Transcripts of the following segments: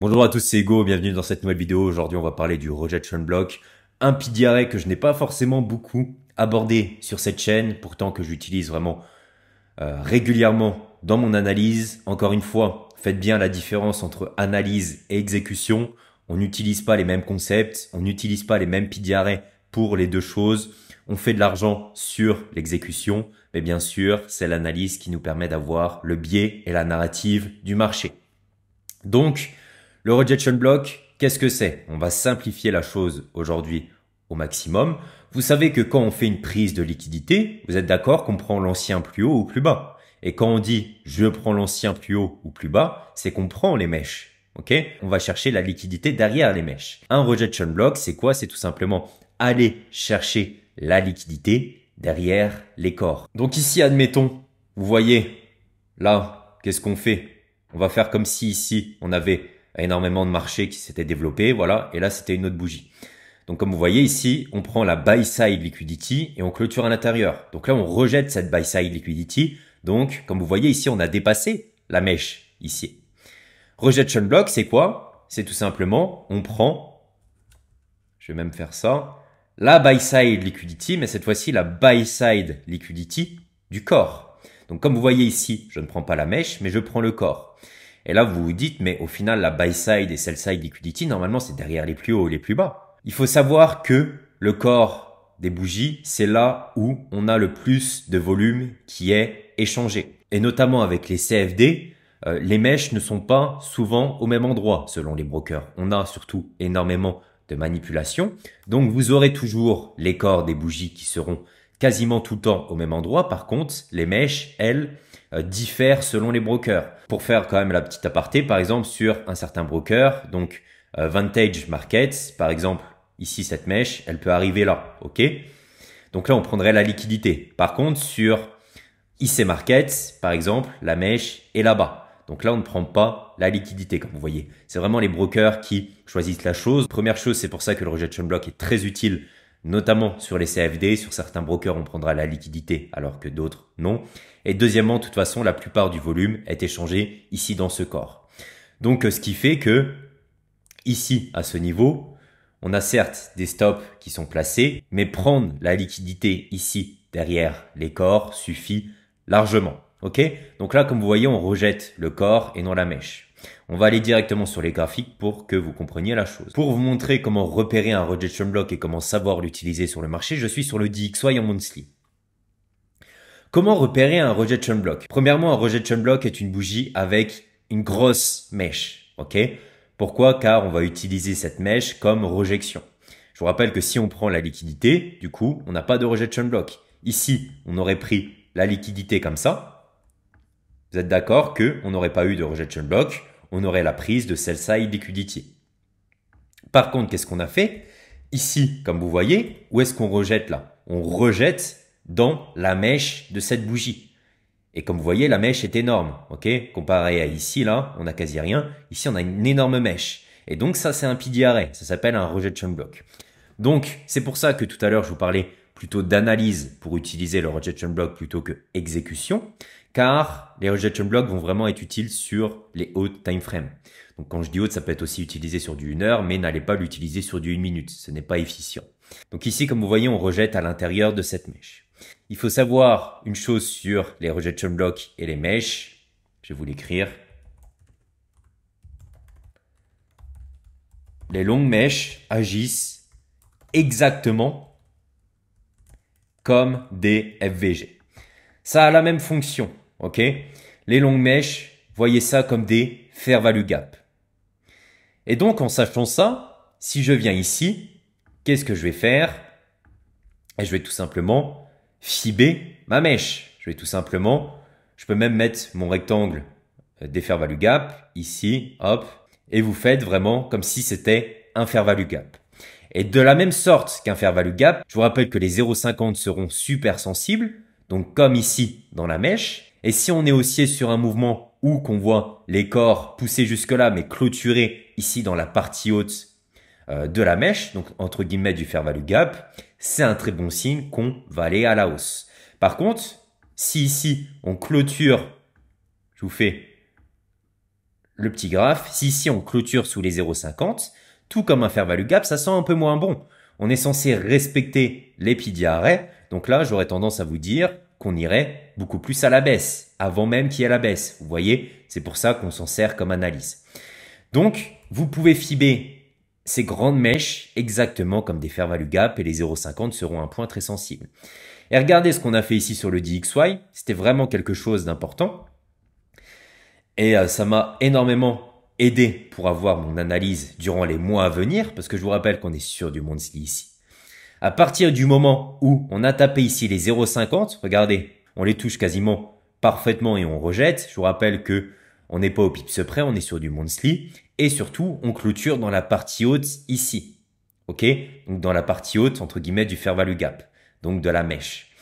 Bonjour à tous, c'est Hugo, bienvenue dans cette nouvelle vidéo. Aujourd'hui, on va parler du rejection block, un PDRA que je n'ai pas forcément beaucoup abordé sur cette chaîne, pourtant que j'utilise vraiment régulièrement dans mon analyse. Encore une fois, faites bien la différence entre analyse et exécution. On n'utilise pas les mêmes concepts, on n'utilise pas les mêmes PDRA pour les deux choses. On fait de l'argent sur l'exécution, mais bien sûr, c'est l'analyse qui nous permet d'avoir le biais et la narrative du marché. Donc, le rejection block, qu'est-ce que c'est? On va simplifier la chose aujourd'hui au maximum. Vous savez que quand on fait une prise de liquidité, vous êtes d'accord qu'on prend l'ancien plus haut ou plus bas. Et quand on dit je prends l'ancien plus haut ou plus bas, c'est qu'on prend les mèches. Ok? On va chercher la liquidité derrière les mèches. Un rejection block, c'est quoi? C'est tout simplement aller chercher la liquidité derrière les corps. Donc ici, admettons, vous voyez, là, qu'est-ce qu'on fait? On va faire comme si ici, on avait énormément de marchés qui s'étaient développés, voilà, et là, c'était une autre bougie. Donc, comme vous voyez ici, on prend la buy side liquidity et on clôture à l'intérieur. Donc là, on rejette cette buy side liquidity. Donc, comme vous voyez ici, on a dépassé la mèche ici. Rejection block, c'est quoi? C'est tout simplement, on prend, je vais même faire ça, la buy side liquidity, mais cette fois-ci, la buy side liquidity du corps. Donc, comme vous voyez ici, je ne prends pas la mèche, mais je prends le corps. Et là, vous vous dites, mais au final, la buy side et sell side liquidity, normalement, c'est derrière les plus hauts et les plus bas. Il faut savoir que le corps des bougies, c'est là où on a le plus de volume qui est échangé. Et notamment avec les CFD, les mèches ne sont pas souvent au même endroit selon les brokers. On a surtout énormément de manipulation. Donc, vous aurez toujours les corps des bougies qui seront quasiment tout le temps au même endroit. Par contre, les mèches, elles, diffèrent selon les brokers. Pour faire quand même la petite aparté, par exemple, sur un certain broker, donc Vantage Markets, par exemple, ici cette mèche, elle peut arriver là, ok? Donc là, on prendrait la liquidité. Par contre, sur IC Markets, par exemple, la mèche est là-bas. Donc là, on ne prend pas la liquidité, comme vous voyez. C'est vraiment les brokers qui choisissent la chose. Première chose, c'est pour ça que le rejection block est très utile, notamment sur les CFD. Sur certains brokers, on prendra la liquidité, alors que d'autres, non. Et deuxièmement, de toute façon, la plupart du volume est échangé ici dans ce corps. Donc, ce qui fait que, ici, à ce niveau, on a certes des stops qui sont placés, mais prendre la liquidité ici, derrière les corps, suffit largement. Ok? Donc là, comme vous voyez, on rejette le corps et non la mèche. On va aller directement sur les graphiques pour que vous compreniez la chose. Pour vous montrer comment repérer un rejection block et comment savoir l'utiliser sur le marché, je suis sur le DXY en monthly. Comment repérer un rejection block? Premièrement, un rejection block est une bougie avec une grosse mèche. Ok? Pourquoi? Car on va utiliser cette mèche comme rejection. Je vous rappelle que si on prend la liquidité, du coup, on n'a pas de rejection block. Ici, on aurait pris la liquidité comme ça. Vous êtes d'accord qu'on n'aurait pas eu de rejection block, on aurait la prise de sell side liquidity. Par contre, qu'est-ce qu'on a fait? Ici, comme vous voyez, où est-ce qu'on rejette là? On rejette dans la mèche de cette bougie. Et comme vous voyez, la mèche est énorme, ok? Comparé à ici, là, on n'a quasi rien. Ici, on a une énorme mèche. Et donc ça, c'est un PDRA. Ça s'appelle un rejection block. Donc, c'est pour ça que tout à l'heure, je vous parlais plutôt d'analyse pour utiliser le rejection block plutôt que exécution, car les rejection blocks vont vraiment être utiles sur les hautes time frames. Donc, quand je dis haute, ça peut être aussi utilisé sur du 1 heure, mais n'allez pas l'utiliser sur du 1 minute. Ce n'est pas efficient. Donc ici, comme vous voyez, on rejette à l'intérieur de cette mèche. Il faut savoir une chose sur les rejection blocks et les mèches. Je vais vous l'écrire. Les longues mèches agissent exactement comme des FVG. Ça a la même fonction, ok? Les longues mèches, voyez ça comme des fair value gap. Et donc, en sachant ça, si je viens ici, qu'est-ce que je vais faire? Et je vais tout simplement fiber ma mèche. Je vais tout simplement, je peux même mettre mon rectangle des fair value gap ici, hop, et vous faites vraiment comme si c'était un fair value gap. Et de la même sorte qu'un fair value gap, je vous rappelle que les 0,50 seront super sensibles, donc comme ici dans la mèche. Et si on est haussier sur un mouvement où qu'on voit les corps pousser jusque là, mais clôturer ici dans la partie haute de la mèche, donc entre guillemets du fair value gap, c'est un très bon signe qu'on va aller à la hausse. Par contre, si ici on clôture, je vous fais le petit graphe, si ici on clôture sous les 0,50, tout comme un fair value gap, ça sent un peu moins bon. On est censé respecter les piliers arrêts. Donc là, j'aurais tendance à vous dire qu'on irait beaucoup plus à la baisse, avant même qu'il y ait la baisse. Vous voyez, c'est pour ça qu'on s'en sert comme analyse. Donc, vous pouvez fiber ces grandes mèches exactement comme des fair value gap et les 0,50 seront un point très sensible. Et regardez ce qu'on a fait ici sur le DXY. C'était vraiment quelque chose d'important. Et ça m'a énormément aidé pour avoir mon analyse durant les mois à venir, parce que je vous rappelle qu'on est sur du monthly ici. À partir du moment où on a tapé ici les 0,50, regardez, on les touche quasiment parfaitement et on rejette. Je vous rappelle que on n'est pas au pips près, on est sur du monthly. Et surtout, on clôture dans la partie haute ici. Ok? Donc dans la partie haute, entre guillemets, du fair value gap. Donc de la mèche.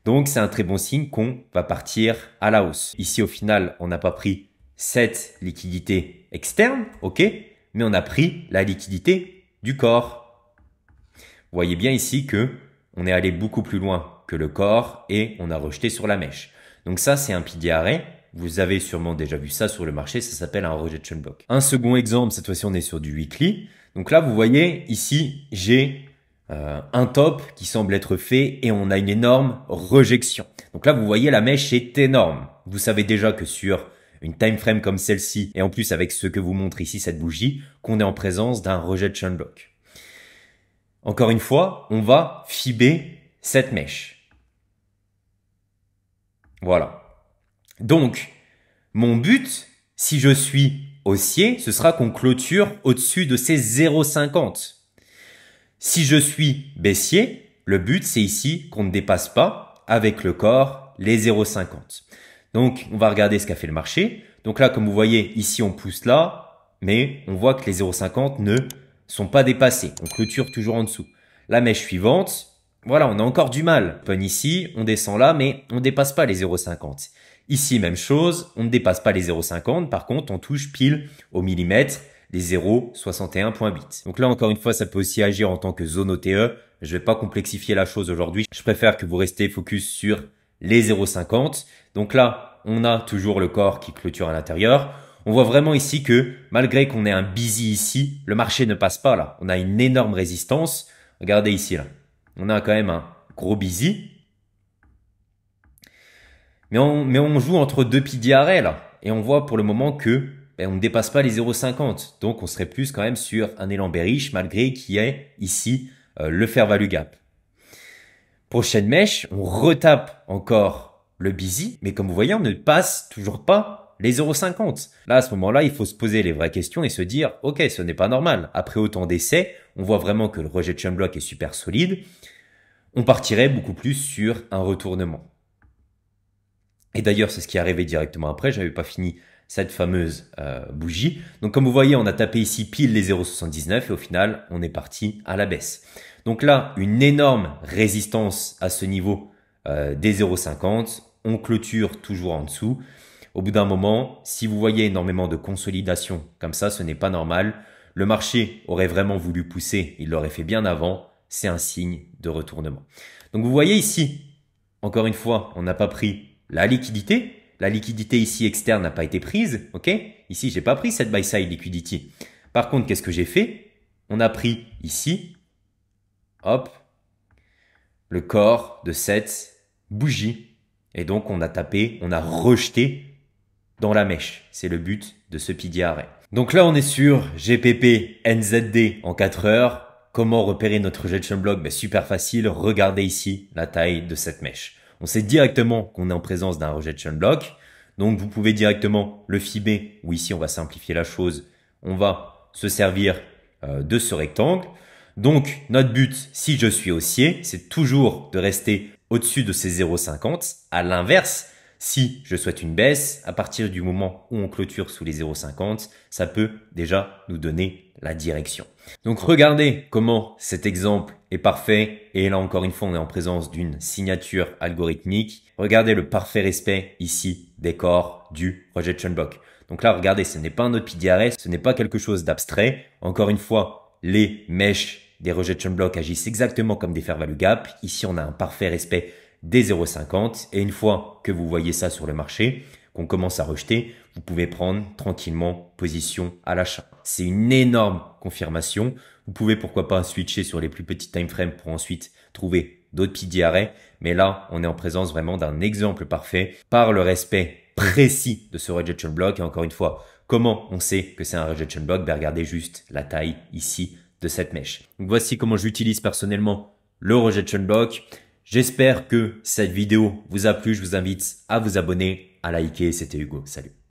Donc c'est un très bon signe qu'on va partir à la hausse. Ici, au final, on n'a pas pris cette liquidité externe, ok? Mais on a pris la liquidité du corps. Vous voyez bien ici que on est allé beaucoup plus loin que le corps et on a rejeté sur la mèche. Donc ça, c'est un pilier arrêt. Vous avez sûrement déjà vu ça sur le marché, ça s'appelle un rejection block. Un second exemple, cette fois-ci, on est sur du weekly. Donc là, vous voyez, ici, j'ai un top qui semble être fait et on a une énorme rejection. Donc là, vous voyez, la mèche est énorme. Vous savez déjà que sur une time frame comme celle-ci, et en plus avec ce que vous montre ici, cette bougie, qu'on est en présence d'un rejection block. Encore une fois, on va fiber cette mèche. Voilà. Donc, mon but, si je suis haussier, ce sera qu'on clôture au-dessus de ces 0,50. Si je suis baissier, le but, c'est ici qu'on ne dépasse pas avec le corps les 0,50. Donc, on va regarder ce qu'a fait le marché. Donc là, comme vous voyez, ici, on pousse là, mais on voit que les 0,50 ne sont pas dépassés. On clôture toujours en dessous. La mèche suivante, voilà, on a encore du mal. Open ici, on descend là, mais on ne dépasse pas les 0,50. Ici, même chose, on ne dépasse pas les 0,50. Par contre, on touche pile au millimètre les 0,61.8. Donc là, encore une fois, ça peut aussi agir en tant que zone OTE. Je vais pas complexifier la chose aujourd'hui. Je préfère que vous restez focus sur les 0,50. Donc là, on a toujours le corps qui clôture à l'intérieur. On voit vraiment ici que malgré qu'on ait un busy ici, le marché ne passe pas là. On a une énorme résistance. Regardez ici là. On a quand même un gros busy. Mais on joue entre deux piliers arrêts là. Et on voit pour le moment que on ne dépasse pas les 0,50. Donc on serait plus quand même sur un élan bearish malgré qu'il y ait ici le fair value gap. Prochaine mèche, on retape encore le busy. Mais comme vous voyez, on ne passe toujours pas les 0,50. Là, à ce moment-là, il faut se poser les vraies questions et se dire, ok, ce n'est pas normal. Après autant d'essais, on voit vraiment que le rejection block est super solide. On partirait beaucoup plus sur un retournement. Et d'ailleurs, c'est ce qui est arrivé directement après. J'avais pas fini cette fameuse bougie. Donc, comme vous voyez, on a tapé ici pile les 0,79 et au final, on est parti à la baisse. Donc là, une énorme résistance à ce niveau des 0,50. On clôture toujours en dessous. Au bout d'un moment, si vous voyez énormément de consolidation comme ça, ce n'est pas normal. Le marché aurait vraiment voulu pousser, il l'aurait fait bien avant. C'est un signe de retournement. Donc vous voyez ici, encore une fois, on n'a pas pris la liquidité. La liquidité ici externe n'a pas été prise. Ok? Ici, j'ai pas pris cette buy side liquidity. Par contre, qu'est-ce que j'ai fait? On a pris ici, hop, le corps de cette bougie. Et donc, on a tapé, on a rejeté dans la mèche. C'est le but de ce pilier arrêt. Donc là, on est sur GPP NZD en 4 heures. Comment repérer notre rejection block? Super facile. Regardez ici la taille de cette mèche. On sait directement qu'on est en présence d'un rejection block. Donc, vous pouvez directement le fiber. Ou ici, on va simplifier la chose. On va se servir de ce rectangle. Donc, notre but, si je suis haussier, c'est toujours de rester au-dessus de ces 0,50. À l'inverse, si je souhaite une baisse, à partir du moment où on clôture sous les 0,50, ça peut déjà nous donner la direction. Donc regardez comment cet exemple est parfait. Et là encore une fois, on est en présence d'une signature algorithmique. Regardez le parfait respect ici des corps du rejection block. Donc là, regardez, ce n'est pas un autre pilier arrêt, ce n'est pas quelque chose d'abstrait. Encore une fois, les mèches des rejection blocks agissent exactement comme des fair value gap. Ici, on a un parfait respect des 0,50 et une fois que vous voyez ça sur le marché, qu'on commence à rejeter, vous pouvez prendre tranquillement position à l'achat. C'est une énorme confirmation. Vous pouvez pourquoi pas switcher sur les plus petits time frames pour ensuite trouver d'autres PDRA. Mais là, on est en présence vraiment d'un exemple parfait par le respect précis de ce rejection block. Et encore une fois, comment on sait que c'est un rejection block? Ben, regardez juste la taille ici de cette mèche. Donc voici comment j'utilise personnellement le rejection block. J'espère que cette vidéo vous a plu. Je vous invite à vous abonner, à liker. C'était Hugo. Salut.